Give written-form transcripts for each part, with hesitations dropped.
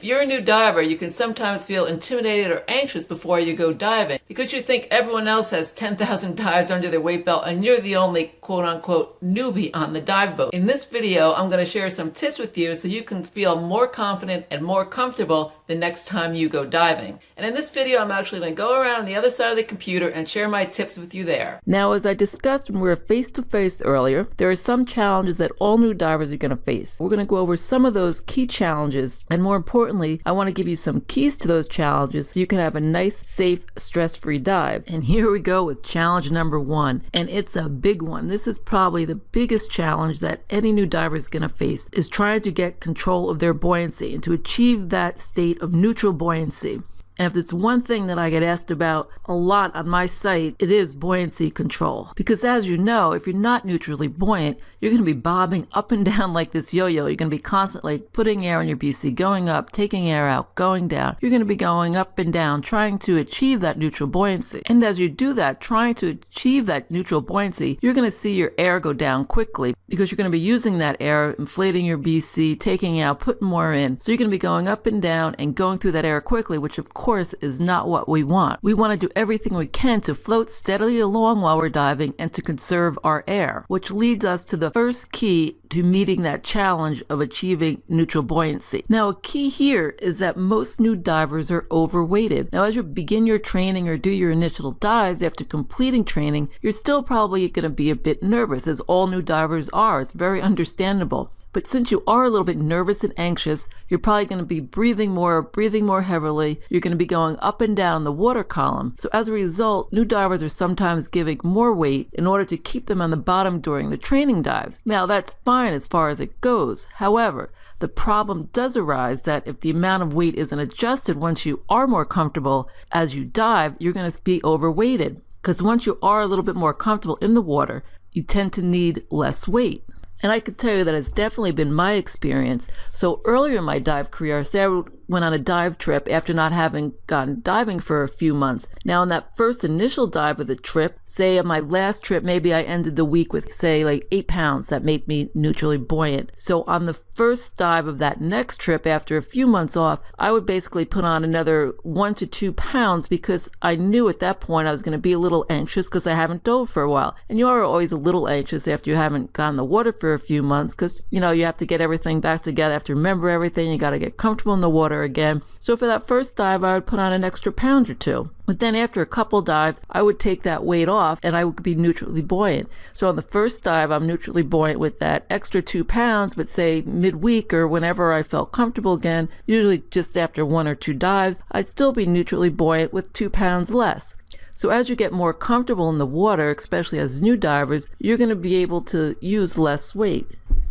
If you're a new diver, you can sometimes feel intimidated or anxious before you go diving because you think everyone else has 10,000 dives under their weight belt and you're the only quote-unquote newbie on the dive boat. In this video, I'm going to share some tips with you so you can feel more confident and more comfortable the next time you go diving. And in this video, I'm actually going to go around on the other side of the computer and share my tips with you there. Now, as I discussed when we were face-to-face earlier, there are some challenges that all new divers are going to face. We're going to go over some of those key challenges, and more importantly, I want to give you some keys to those challenges so you can have a nice, safe, stress-free dive. And here we go with challenge number 1, and it's a big one. This is probably the biggest challenge that any new diver is going to face, is trying to get control of their buoyancy and to achieve that state of neutral buoyancy. And if there's one thing that I get asked about a lot on my site, it is buoyancy control. Because as you know, if you're not neutrally buoyant, you're going to be bobbing up and down like this yo-yo. You're going to be constantly putting air in your BC, going up, taking air out, going down. You're going to be going up and down, trying to achieve that neutral buoyancy. And as you do that, trying to achieve that neutral buoyancy, you're going to see your air go down quickly because you're going to be using that air, inflating your BC, taking out, putting more in. So you're going to be going up and down and going through that air quickly, which of course is not what we want. We want to do everything we can to float steadily along while we're diving and to conserve our air, which leads us to the first key to meeting that challenge of achieving neutral buoyancy. Now, a key here is that most new divers are overweighted. Now, as you begin your training or do your initial dives after completing training, you're still probably going to be a bit nervous, as all new divers are. It's very understandable. But since you are a little bit nervous and anxious, you're probably going to be breathing more heavily. You're going to be going up and down the water column. So as a result, new divers are sometimes giving more weight in order to keep them on the bottom during the training dives. Now, that's fine as far as it goes. However, the problem does arise that if the amount of weight isn't adjusted once you are more comfortable as you dive, you're going to be overweighted. Because once you are a little bit more comfortable in the water, you tend to need less weight. And I could tell you that it's definitely been my experience. So earlier in my dive career, say I went on a dive trip after not having gone diving for a few months. Now, on that first initial dive of the trip, say on my last trip, maybe I ended the week with, say, like 8 pounds. That made me neutrally buoyant. So on the first dive of that next trip, after a few months off, I would basically put on another 1 to 2 pounds because I knew at that point I was going to be a little anxious because I haven't dove for a while. And you are always a little anxious after you haven't gone in the water for a few months because, you know, you have to get everything back together, you have to remember everything, you got to get comfortable in the water again. So for that first dive, I would put on an extra pound or 2. But then after a couple dives, I would take that weight off and I would be neutrally buoyant. So on the first dive, I'm neutrally buoyant with that extra 2 pounds, but say midweek or whenever I felt comfortable again, usually just after 1 or 2 dives, I'd still be neutrally buoyant with 2 pounds less. So as you get more comfortable in the water, especially as new divers, you're going to be able to use less weight.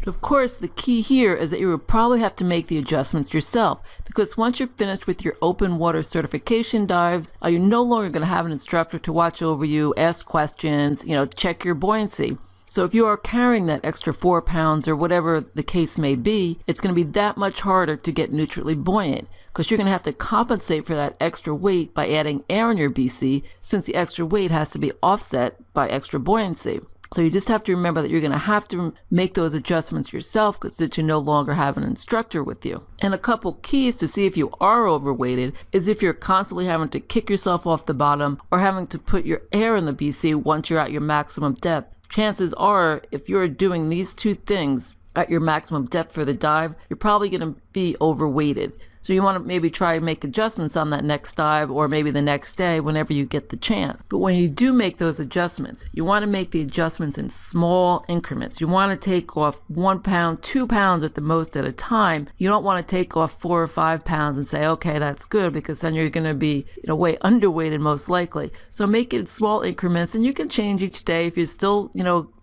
Of course, the key here is that you will probably have to make the adjustments yourself, because once you're finished with your open water certification dives, you're no longer going to have an instructor to watch over you, ask questions, check your buoyancy. So if you are carrying that extra 4 pounds or whatever the case may be, it's going to be that much harder to get neutrally buoyant because you're going to have to compensate for that extra weight by adding air in your BC, since the extra weight has to be offset by extra buoyancy. So you just have to remember that you're going to have to make those adjustments yourself since you no longer have an instructor with you. And a couple keys to see if you are overweighted is if you're constantly having to kick yourself off the bottom or having to put your air in the BC once you're at your maximum depth. Chances are, if you're doing these 2 things at your maximum depth for the dive, you're probably going to be overweighted. So you want to maybe try and make adjustments on that next dive or maybe the next day whenever you get the chance. But when you do make those adjustments, you want to make the adjustments in small increments. You want to take off 1 pound, 2 pounds at the most at a time. You don't want to take off 4 or 5 pounds and say, okay, that's good, because then you're going to be way underweighted most likely. So make it in small increments, and you can change each day if you're still,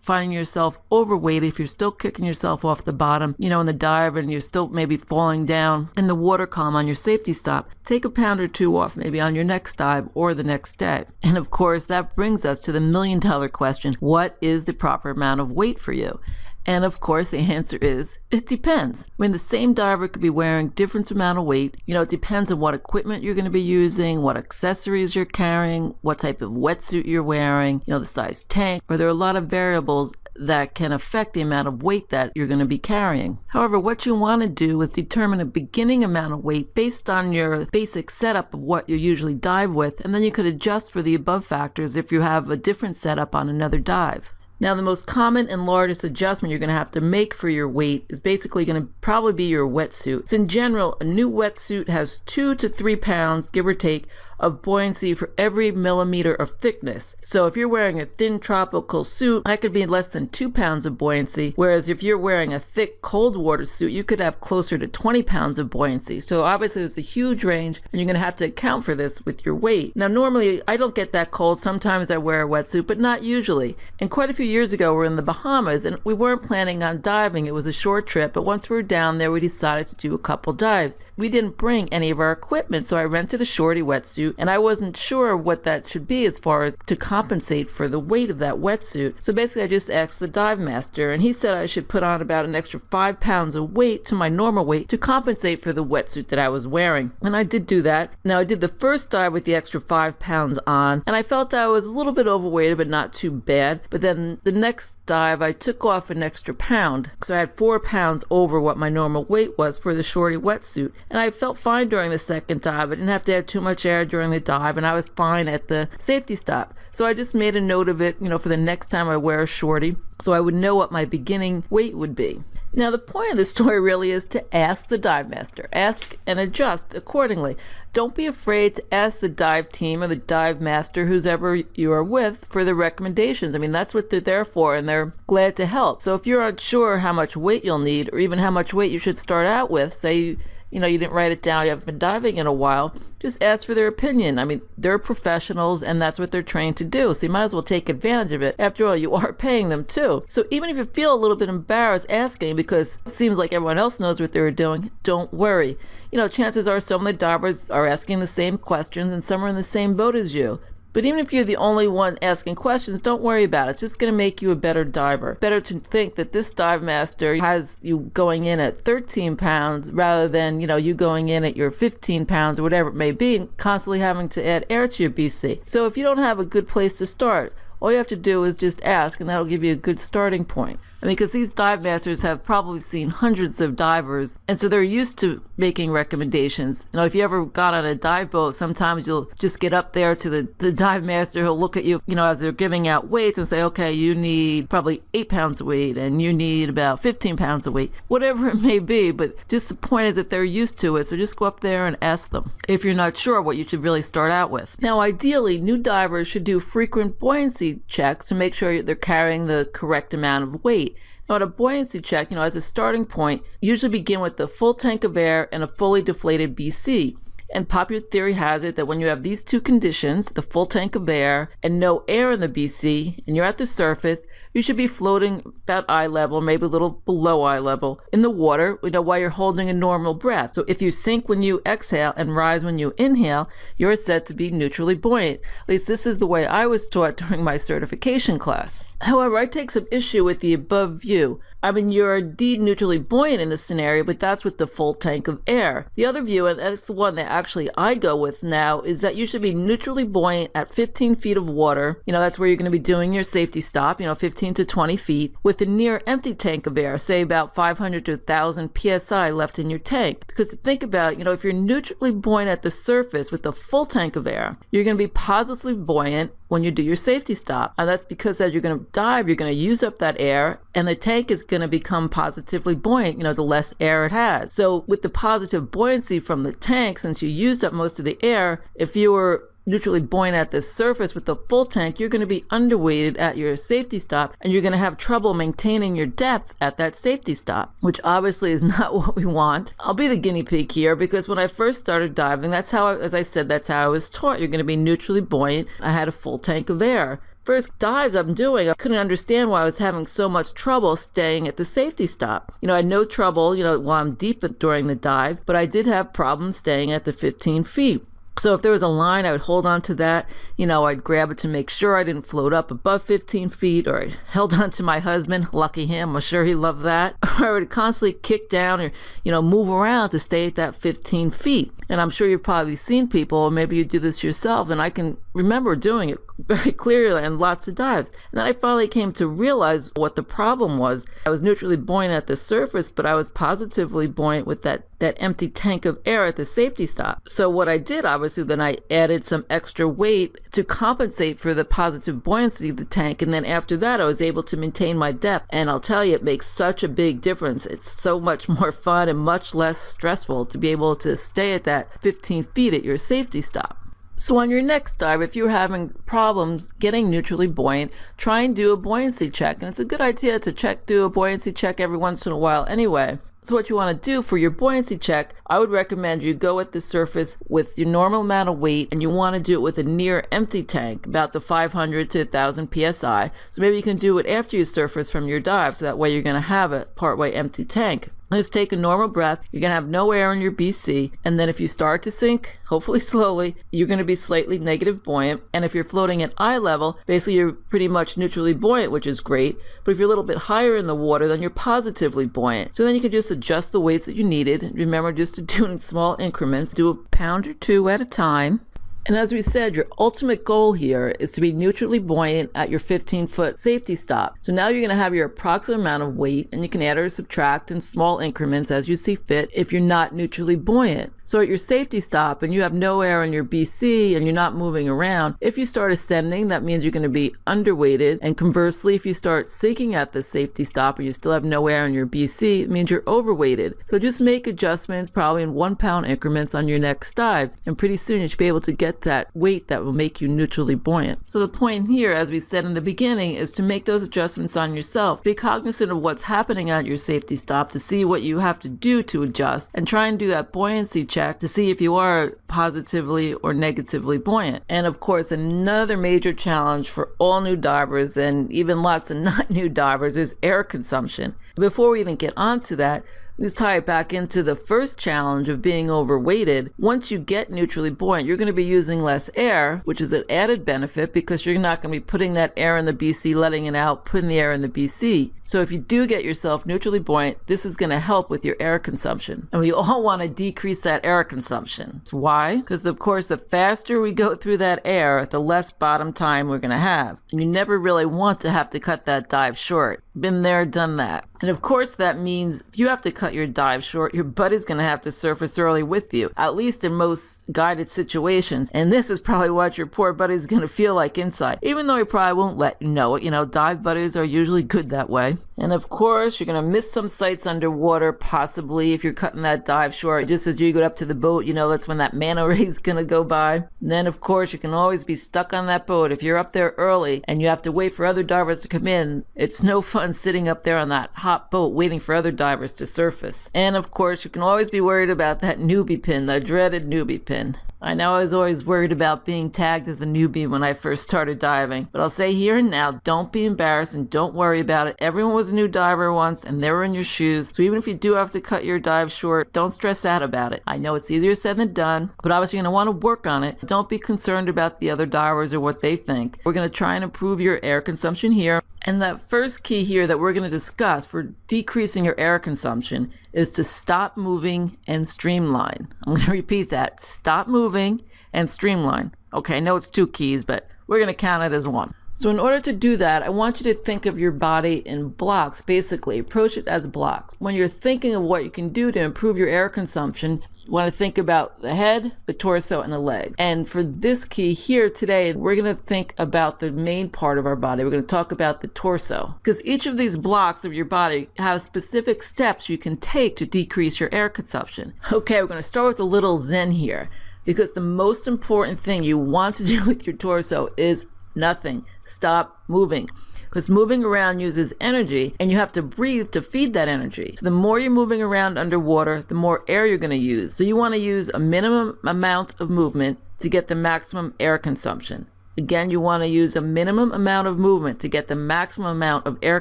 finding yourself overweight, if you're still kicking yourself off the bottom, in the dive, and you're still maybe falling down in the water column on your safety stop, take a pound or 2 off maybe on your next dive or the next day. And of course, that brings us to the $1,000,000 question: what is the proper amount of weight for you? And of course, the answer is, it depends. I mean, the same diver could be wearing different amount of weight. It depends on what equipment you're going to be using, what accessories you're carrying, what type of wetsuit you're wearing, the size tank, or there are a lot of variables that can affect the amount of weight that you're going to be carrying. However, what you want to do is determine a beginning amount of weight based on your basic setup of what you usually dive with, and then you could adjust for the above factors if you have a different setup on another dive. Now, the most common and largest adjustment you're going to have to make for your weight is basically going to probably be your wetsuit. So in general, a new wetsuit has 2 to 3 pounds, give or take, of buoyancy for every millimeter of thickness. So if you're wearing a thin tropical suit, that could be less than 2 pounds of buoyancy, whereas if you're wearing a thick cold water suit, you could have closer to 20 pounds of buoyancy. So obviously there's a huge range, and you're going to have to account for this with your weight. Now, normally I don't get that cold. Sometimes I wear a wetsuit, but not usually. And quite a few years ago, we were in the Bahamas, and we weren't planning on diving. It was a short trip, but once we were down there, we decided to do a couple dives. We didn't bring any of our equipment, so I rented a shorty wetsuit, and I wasn't sure what that should be as far as to compensate for the weight of that wetsuit. So basically I just asked the dive master, and he said I should put on about an extra 5 pounds of weight to my normal weight to compensate for the wetsuit that I was wearing. And I did do that. Now, I did the first dive with the extra 5 pounds on, and I felt I was a little bit overweighted, but not too bad. But then the next dive, I took off an extra pound. So I had 4 pounds over what my normal weight was for the shorty wetsuit. And I felt fine during the second dive. I didn't have to add too much air during the dive, and I was fine at the safety stop. So I just made a note of it, for the next time I wear a shorty, so I would know what my beginning weight would be. Now, the point of the story really is to ask the dive master. Ask and adjust accordingly. Don't be afraid to ask the dive team or the dive master, whoever you are with, for the recommendations. I mean, that's what they're there for, and they're glad to help. So if you're unsure how much weight you'll need, or even how much weight you should start out with, say you didn't write it down, you haven't been diving in a while, just ask for their opinion. I mean, they're professionals, and that's what they're trained to do. So you might as well take advantage of it. After all, you are paying them too. So even if you feel a little bit embarrassed asking because it seems like everyone else knows what they're doing, don't worry. Chances are some of the divers are asking the same questions, and some are in the same boat as you. But even if you're the only one asking questions, don't worry about it. It's just going to make you a better diver. Better to think that this dive master has you going in at 13 pounds rather than, you going in at your 15 pounds or whatever it may be, and constantly having to add air to your BC. So if you don't have a good place to start, all you have to do is just ask, and that'll give you a good starting point. Because these dive masters have probably seen hundreds of divers, and so they're used to making recommendations. If you ever got on a dive boat, sometimes you'll just get up there to the dive master. He'll look at you, as they're giving out weights and say, okay, you need probably 8 pounds of weight, and you need about 15 pounds of weight, whatever it may be. But just the point is that they're used to it, so just go up there and ask them if you're not sure what you should really start out with. Now, ideally, new divers should do frequent buoyancy checks to make sure they're carrying the correct amount of weight. Now, at a buoyancy check, as a starting point, usually begin with the full tank of air and a fully deflated BC. And popular theory has it that when you have these two conditions, the full tank of air and no air in the BC, and you're at the surface, you should be floating about eye level, maybe a little below eye level in the water, while you're holding a normal breath. So if you sink when you exhale and rise when you inhale, you're said to be neutrally buoyant. At least this is the way I was taught during my certification class. However, I take some issue with the above view. You're indeed neutrally buoyant in this scenario, but that's with the full tank of air. The other view, and that's the one that actually I go with now, is that you should be neutrally buoyant at 15 feet of water. That's where you're going to be doing your safety stop, 15 to 20 feet, with a near empty tank of air, say about 500 to 1,000 psi left in your tank. Because to think about, if you're neutrally buoyant at the surface with a full tank of air, you're going to be positively buoyant when you do your safety stop. And that's because as you're going to dive, you're going to use up that air, and the tank is going to become positively buoyant, the less air it has. So with the positive buoyancy from the tank, since you used up most of the air, if you were neutrally buoyant at the surface with the full tank, you're going to be underweighted at your safety stop, and you're going to have trouble maintaining your depth at that safety stop, which obviously is not what we want. I'll be the guinea pig here, because when I first started diving, that's how I was taught. You're going to be neutrally buoyant. I had a full tank of air. First dives I'm doing, I couldn't understand why I was having so much trouble staying at the safety stop. I had no trouble, while I'm deep during the dive, but I did have problems staying at the 15 feet. So if there was a line, I would hold on to that. I'd grab it to make sure I didn't float up above 15 feet, or I held on to my husband. Lucky him. I'm sure he loved that. Or I would constantly kick down or, move around to stay at that 15 feet. And I'm sure you've probably seen people, or maybe you do this yourself, and I can remember doing it very clearly and lots of dives. And then I finally came to realize what the problem was. I was neutrally buoyant at the surface, but I was positively buoyant with that empty tank of air at the safety stop. So what I did, obviously, then I added some extra weight to compensate for the positive buoyancy of the tank. And then after that, I was able to maintain my depth. And I'll tell you, it makes such a big difference. It's so much more fun and much less stressful to be able to stay at that 15 feet at your safety stop. So on your next dive, if you're having problems getting neutrally buoyant, try and do a buoyancy check. And it's a good idea to do a buoyancy check every once in a while anyway. So what you want to do for your buoyancy check, I would recommend you go at the surface with your normal amount of weight, and you want to do it with a near empty tank, about the 500 to 1000 psi. So maybe you can do it after you surface from your dive, so that way you're going to have a partway empty tank. Just take a normal breath. You're going to have no air in your BC. And then if you start to sink, hopefully slowly, you're going to be slightly negative buoyant. And if you're floating at eye level, basically you're pretty much neutrally buoyant, which is great. But if you're a little bit higher in the water, then you're positively buoyant. So then you can just adjust the weights that you needed. Remember just to do it in small increments. Do a pound or two at a time. And as we said, your ultimate goal here is to be neutrally buoyant at your 15-foot safety stop. So now you're going to have your approximate amount of weight, and you can add or subtract in small increments as you see fit if you're not neutrally buoyant. So at your safety stop and you have no air in your BC and you're not moving around, if you start ascending, that means you're going to be underweighted. And conversely, if you start sinking at the safety stop and you still have no air in your BC, it means you're overweighted. So just make adjustments, probably in 1 pound increments on your next dive. And pretty soon you should be able to get that weight that will make you neutrally buoyant. So the point here, as we said in the beginning, is to make those adjustments on yourself. Be cognizant of what's happening at your safety stop to see what you have to do to adjust, and try and do that buoyancy check to see if you are positively or negatively buoyant. And of course, another major challenge for all new divers and even lots of not new divers is air consumption. Before we even get onto that, let's tie it back into the first challenge of being overweighted. Once you get neutrally buoyant, you're going to be using less air, which is an added benefit because you're not going to be putting that air in the BC, letting it out, putting the air in the BC. So if you do get yourself neutrally buoyant, this is going to help with your air consumption. And we all want to decrease that air consumption. Why? Because of course, the faster we go through that air, the less bottom time we're going to have. And you never really want to have to cut that dive short. Been there, done that. And of course, that means if you have to cut your dive short, your buddy's going to have to surface early with you, at least in most guided situations. And this is probably what your poor buddy's going to feel like inside, even though he probably won't let you know it. You know, dive buddies are usually good that way. And of course, you're going to miss some sights underwater, possibly if you're cutting that dive short. Just as you go up to the boat, you know, that's when that manta ray is going to go by. And then, of course, you can always be stuck on that boat. If you're up there early and you have to wait for other divers to come in, it's no fun sitting up there on that hot boat waiting for other divers to surface. And of course, you can always be worried about that newbie pin, the dreaded newbie pin. I know I was always worried about being tagged as a newbie when I first started diving, but I'll say here and now, don't be embarrassed and don't worry about it. Everyone was a new diver once and they were in your shoes, so even if you do have to cut your dive short, don't stress out about it. I know it's easier said than done, but obviously you're going to want to work on it. Don't be concerned about the other divers or what they think. We're going to try and improve your air consumption here. And that first key here that we're going to discuss for decreasing your air consumption is to stop moving and streamline. I'm going to repeat that. Stop moving and streamline. Okay, I know it's 2 keys, but we're going to count it as 1. So in order to do that, I want you to think of your body in blocks, basically. Approach it as blocks. When you're thinking of what you can do to improve your air consumption, you want to think about the head, the torso, and the legs. And for this key here today, we're going to think about the main part of our body. We're going to talk about the torso. Because each of these blocks of your body have specific steps you can take to decrease your air consumption. Okay, we're going to start with a little zen here. Because the most important thing you want to do with your torso is nothing. Stop moving. Because moving around uses energy and you have to breathe to feed that energy. So the more you're moving around underwater, the more air you're going to use. So you want to use a minimum amount of movement to get the maximum air consumption. Again, you want to use a minimum amount of movement to get the maximum amount of air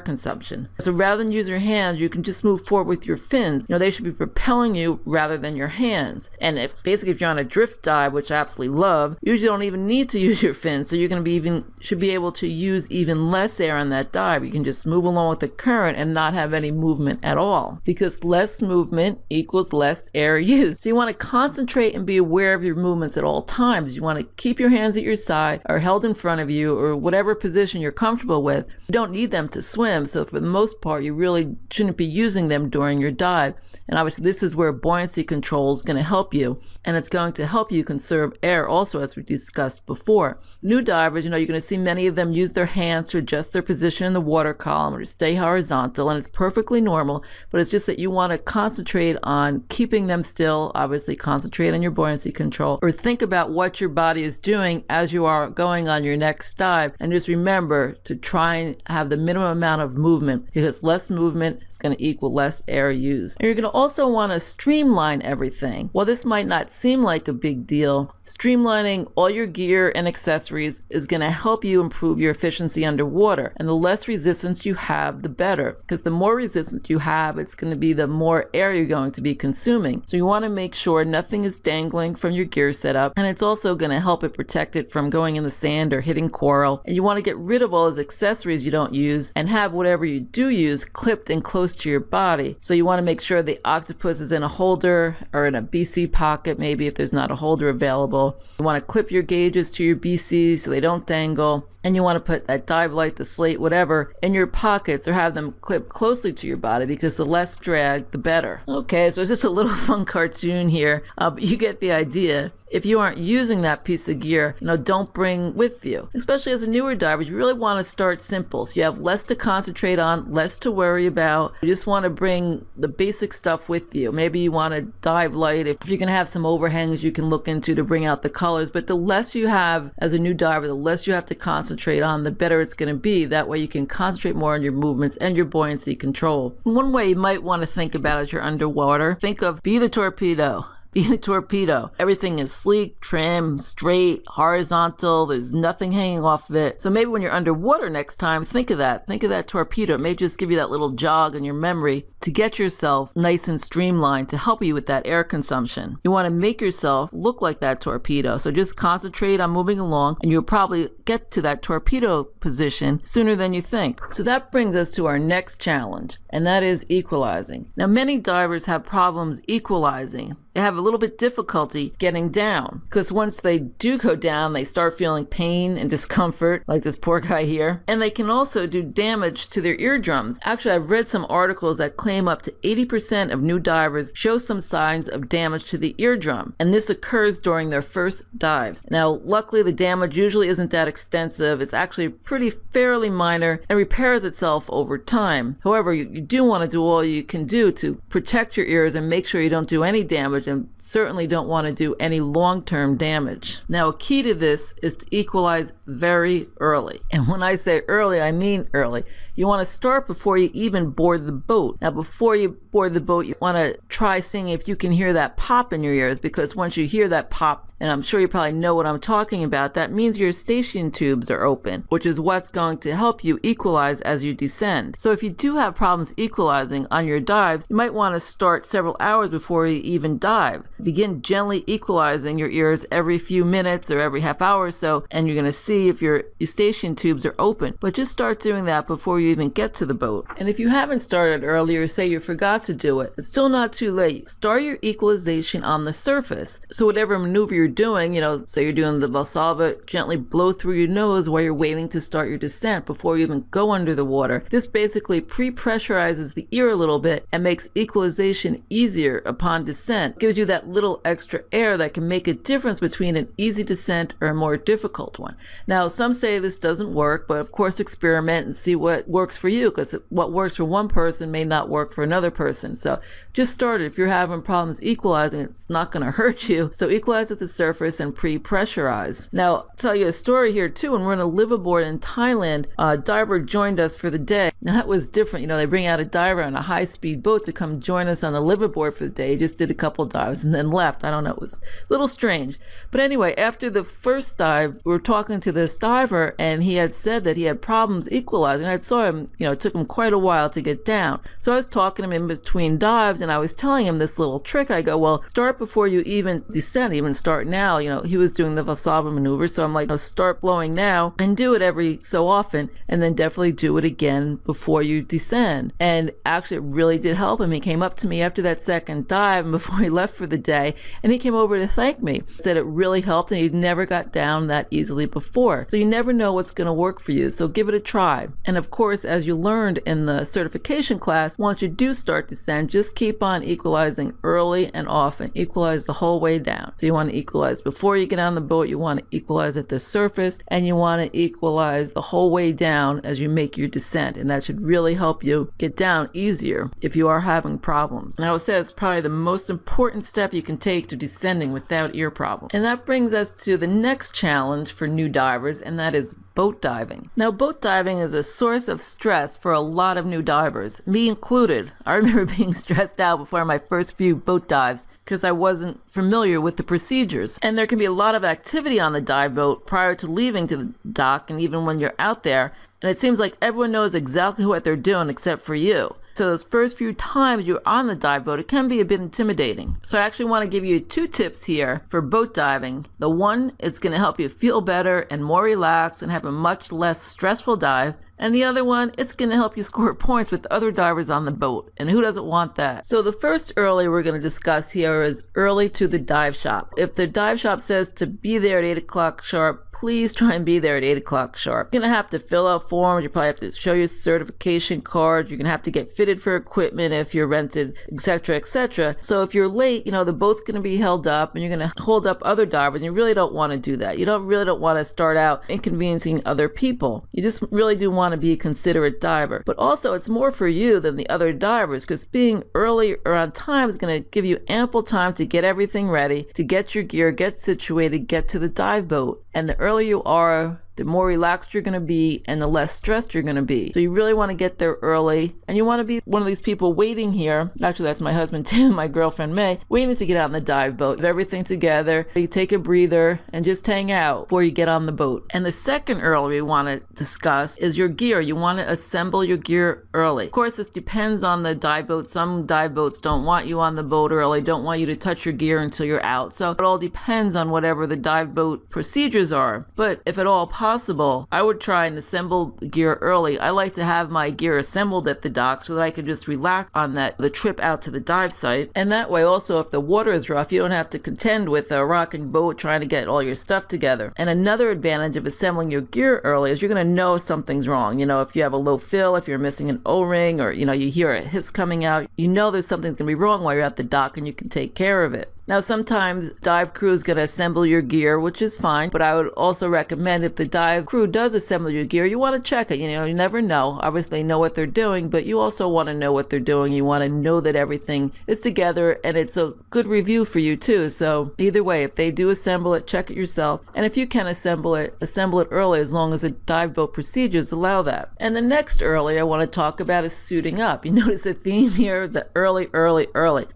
consumption. So rather than use your hands, you can just move forward with your fins. They should be propelling you rather than your hands. And if you're on a drift dive, which I absolutely love, you usually don't even need to use your fins. So you're going to should be able to use even less air on that dive. You can just move along with the current and not have any movement at all, because less movement equals less air used. So you want to concentrate and be aware of your movements at all times. You want to keep your hands at your side or held in front of you, or whatever position you're comfortable with. You don't need them to swim. So for the most part, you really shouldn't be using them during your dive. And obviously this is where buoyancy control is going to help you, and it's going to help you conserve air also, as we discussed before. New divers, you're going to see many of them use their hands to adjust their position in the water column or to stay horizontal, and it's perfectly normal, but it's just that you want to concentrate on keeping them still. Obviously concentrate on your buoyancy control, or think about what your body is doing as you are going on your next dive, and just remember to try and have the minimum amount of movement, because less movement is going to equal less air used. And you're going to also want to streamline everything. While this might not seem like a big deal, streamlining all your gear and accessories is going to help you improve your efficiency underwater. And the less resistance you have, the better, because the more resistance you have, it's going to be the more air you're going to be consuming. So you want to make sure nothing is dangling from your gear setup, and it's also going to help it protect it from going in the sand or hitting coral. And you want to get rid of all those accessories you don't use and have whatever you do use clipped and close to your body. So you want to make sure the octopus is in a holder or in a BC pocket, maybe if there's not a holder available. You want to clip your gauges to your BC so they don't dangle. And you want to put that dive light, the slate, whatever, in your pockets, or have them clipped closely to your body, because the less drag, the better. Okay, so it's just a little fun cartoon here, but you get the idea. If you aren't using that piece of gear, don't bring with you. Especially as a newer diver, you really want to start simple. So you have less to concentrate on, less to worry about. You just want to bring the basic stuff with you. Maybe you want a dive light. If you're going to have some overhangs you can look into to bring out the colors. But the less you have as a new diver, the less you have to concentrate on, the better it's going to be. That way you can concentrate more on your movements and your buoyancy control. One way you might want to think about as you're underwater, think of be the torpedo. Be the torpedo. Everything is sleek, trim, straight, horizontal. There's nothing hanging off of it. So maybe when you're underwater next time, think of that. Think of that torpedo. It may just give you that little jog in your memory to get yourself nice and streamlined to help you with that air consumption. You want to make yourself look like that torpedo. So just concentrate on moving along, and you'll probably get to that torpedo position sooner than you think. So that brings us to our next challenge, and that is equalizing. Now, many divers have problems equalizing. They have a little bit difficulty getting down, because once they do go down, they start feeling pain and discomfort, like this poor guy here. And they can also do damage to their eardrums. Actually, I've read some articles that claim up to 80% of new divers show some signs of damage to the eardrum, and this occurs during their first dives. Now, luckily, the damage usually isn't that extensive. It's actually pretty fairly minor and repairs itself over time. However, you do want to do all you can do to protect your ears and make sure you don't do any damage, and certainly don't want to do any long-term damage. Now, a key to this is to equalize very early. And when I say early, I mean early. You want to start before you even board the boat. Now, before you board the boat, you want to try seeing if you can hear that pop in your ears, because once you hear that pop, and I'm sure you probably know what I'm talking about, that means your eustachian tubes are open, which is what's going to help you equalize as you descend. So if you do have problems equalizing on your dives, you might want to start several hours before you even dive. Begin gently equalizing your ears every few minutes or every half hour or so, and you're going to see if your eustachian tubes are open. But just start doing that before you even get to the boat. And if you haven't started earlier, say you forgot to do it, it's still not too late. Start your equalization on the surface. So whatever maneuver you're doing, say you're doing the Valsalva, gently blow through your nose while you're waiting to start your descent before you even go under the water. This basically pre-pressurizes the ear a little bit and makes equalization easier upon descent. Gives you that little extra air that can make a difference between an easy descent or a more difficult one. Now, some say this doesn't work, but of course experiment and see what works for you, because what works for one person may not work for another person. person. So just start it. If you're having problems equalizing, it's not going to hurt you. So equalize at the surface and pre-pressurize. Now, I'll tell you a story here too. When we're on a liveaboard in Thailand, a diver joined us for the day. Now that was different. They bring out a diver on a high-speed boat to come join us on the liveaboard for the day. He just did a couple dives and then left. I don't know. It was a little strange. But anyway, after the first dive, we were talking to this diver, and he had said that he had problems equalizing. I saw him, it took him quite a while to get down. So I was talking to him in between dives, and I was telling him this little trick. I go, well, start before you even descend, even start now. He was doing the Valsalva maneuver. So I'm like, start blowing now and do it every so often, and then definitely do it again before you descend. And actually, it really did help him. He came up to me after that second dive and before he left for the day, and he came over to thank me. He said it really helped, and he'd never got down that easily before. So you never know what's going to work for you. So give it a try. And of course, as you learned in the certification class, once you do start descent, just keep on equalizing early and often. Equalize the whole way down. So you want to equalize before you get on the boat, you want to equalize at the surface, and you want to equalize the whole way down as you make your descent. And that should really help you get down easier if you are having problems. And I would say it's probably the most important step you can take to descending without ear problems. And that brings us to the next challenge for new divers, and that is boat diving. Now, boat diving is a source of stress for a lot of new divers, me included. I remember being stressed out before my first few boat dives because I wasn't familiar with the procedures. And there can be a lot of activity on the dive boat prior to leaving to the dock and even when you're out there. And it seems like everyone knows exactly what they're doing except for you. So those first few times you're on the dive boat, it can be a bit intimidating. So I actually want to give you 2 tips here for boat diving. The one, it's going to help you feel better and more relaxed and have a much less stressful dive. And the other one, it's going to help you score points with other divers on the boat. And who doesn't want that? So the first early we're going to discuss here is early to the dive shop. If the dive shop says to be there at 8 o'clock sharp, please try and be there at 8 o'clock sharp. You're going to have to fill out forms. You probably have to show your certification card. You're going to have to get fitted for equipment if you're rented, etc., etc. So if you're late, the boat's going to be held up and you're going to hold up other divers. And you really don't want to do that. You don't want to start out inconveniencing other people. You just really do want to be a considerate diver. But also, it's more for you than the other divers, because being early or on time is going to give you ample time to get everything ready, to get your gear, get situated, get to the dive boat. And the earlier you are, the more relaxed you're going to be and the less stressed you're going to be. So you really want to get there early, and you want to be one of these people waiting here. Actually, that's my husband Tim, my girlfriend May, waiting to get out on the dive boat. Get everything together, you take a breather and just hang out before you get on the boat. And the second early we want to discuss is your gear. You want to assemble your gear early. Of course, this depends on the dive boat. Some dive boats don't want you on the boat early, don't want you to touch your gear until you're out. So it all depends on whatever the dive boat procedures are. But if at all possible, I would try and assemble gear early. I like to have my gear assembled at the dock so that I can just relax on the trip out to the dive site. And that way also, if the water is rough, you don't have to contend with a rocking boat trying to get all your stuff together. And another advantage of assembling your gear early is you're going to know something's wrong. If you have a low fill, if you're missing an O-ring, or you hear a hiss coming out, there's something's going to be wrong while you're at the dock, and you can take care of it. Now, sometimes dive crew is going to assemble your gear, which is fine, but I would also recommend if the dive crew does assemble your gear, you want to check it. You never know. Obviously, they know what they're doing, but you also want to know what they're doing. You want to know that everything is together, and it's a good review for you too. So either way, if they do assemble it, check it yourself. And if you can assemble it early, as long as the dive boat procedures allow that. And the next early I want to talk about is suiting up. You notice a theme here, the early.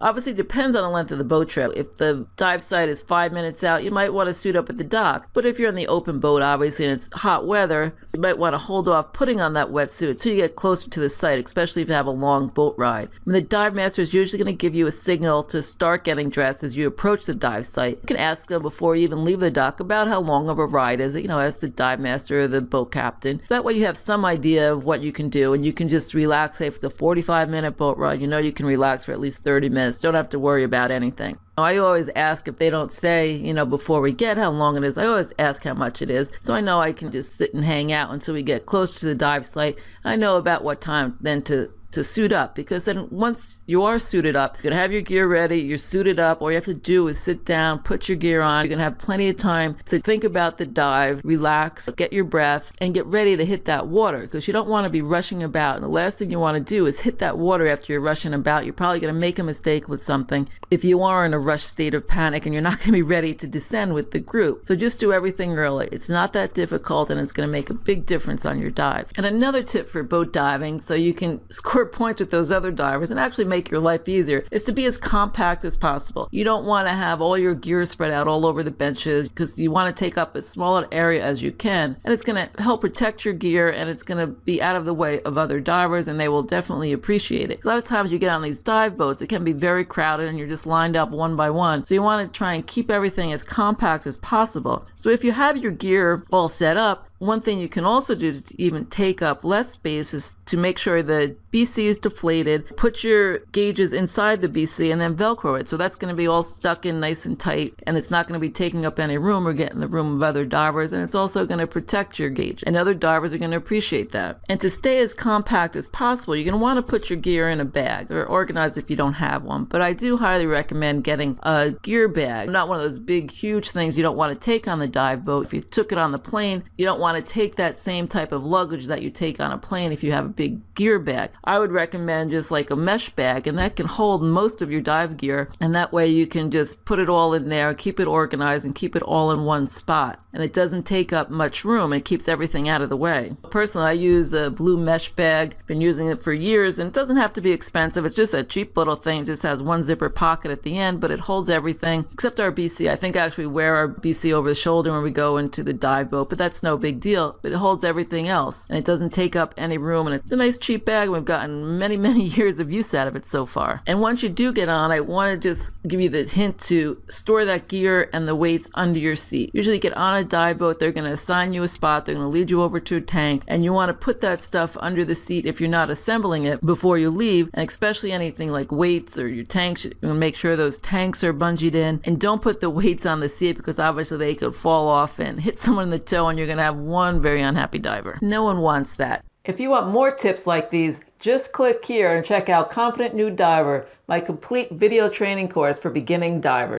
Obviously, it depends on the length of the boat trip. If the dive site is 5 minutes out, you might want to suit up at the dock. But if you're in the open boat, obviously, and it's hot weather, you might want to hold off putting on that wetsuit until you get closer to the site, especially if you have a long boat ride. And the dive master is usually going to give you a signal to start getting dressed as you approach the dive site. You can ask them before you even leave the dock about how long of a ride is it, as the dive master or the boat captain. So that way you have some idea of what you can do, and you can just relax. Say if it's a 45-minute boat ride, you can relax for at least 30 minutes. Don't have to worry about anything. I always ask, if they don't say, before we get how long it is, I always ask how much it is. So I know I can just sit and hang out until we get close to the dive site. I know about what time then to to suit up, because then once you are suited up, you're going to have your gear ready, you're suited up. All you have to do is sit down, put your gear on. You're going to have plenty of time to think about the dive, relax, get your breath, and get ready to hit that water, because you don't want to be rushing about. And the last thing you want to do is hit that water after you're rushing about. You're probably going to make a mistake with something if you are in a rush state of panic and you're not going to be ready to descend with the group. So just do everything early. It's not that difficult, and it's going to make a big difference on your dive. And another tip for boat diving, so you can score points with those other divers and actually make your life easier, is to be as compact as possible. You don't want to have all your gear spread out all over the benches, because you want to take up as small an area as you can, and it's going to help protect your gear, and it's going to be out of the way of other divers, and they will definitely appreciate it. A lot of times you get on these dive boats, it can be very crowded and you're just lined up one by one, so you want to try and keep everything as compact as possible. So if you have your gear all set up, one thing you can also do to even take up less space is to make sure the BC is deflated. Put your gauges inside the BC and then Velcro it. So that's going to be all stuck in nice and tight, and it's not going to be taking up any room or getting the room of other divers, and it's also going to protect your gauge. And other divers are going to appreciate that. And to stay as compact as possible, you're going to want to put your gear in a bag or organize if you don't have one. But I do highly recommend getting a gear bag. Not one of those big, huge things you don't want to take on the dive boat. If you took it on the plane, you don't want to take that same type of luggage that you take on a plane if you have a big gear bag. I would recommend just like a mesh bag, and that can hold most of your dive gear, and that way you can just put it all in there, keep it organized, and keep it all in one spot. And it doesn't take up much room, and it keeps everything out of the way. Personally, I use a blue mesh bag. Been using it for years, and it doesn't have to be expensive. It's just a cheap little thing. It just has one zipper pocket at the end, but it holds everything except our BC. I think I actually wear our BC over the shoulder when we go into the dive boat, but that's no big deal. But it holds everything else, and it doesn't take up any room, and it's a nice cheap bag, and we've gotten many years of use out of it so far. And once you do get on, I want to just give you the hint to store that gear and the weights under your seat. Usually you get on a dive boat, they're going to assign you a spot, they're going to lead you over to a tank, and you want to put that stuff under the seat if you're not assembling it before you leave. And especially anything like weights or your tanks, you're going to make sure those tanks are bungeed in, and don't put the weights on the seat, because obviously they could fall off and hit someone in the toe, and you're going to have one very unhappy diver. No one wants that. If you want more tips like these, just click here and check out Confident New Diver, my complete video training course for beginning divers.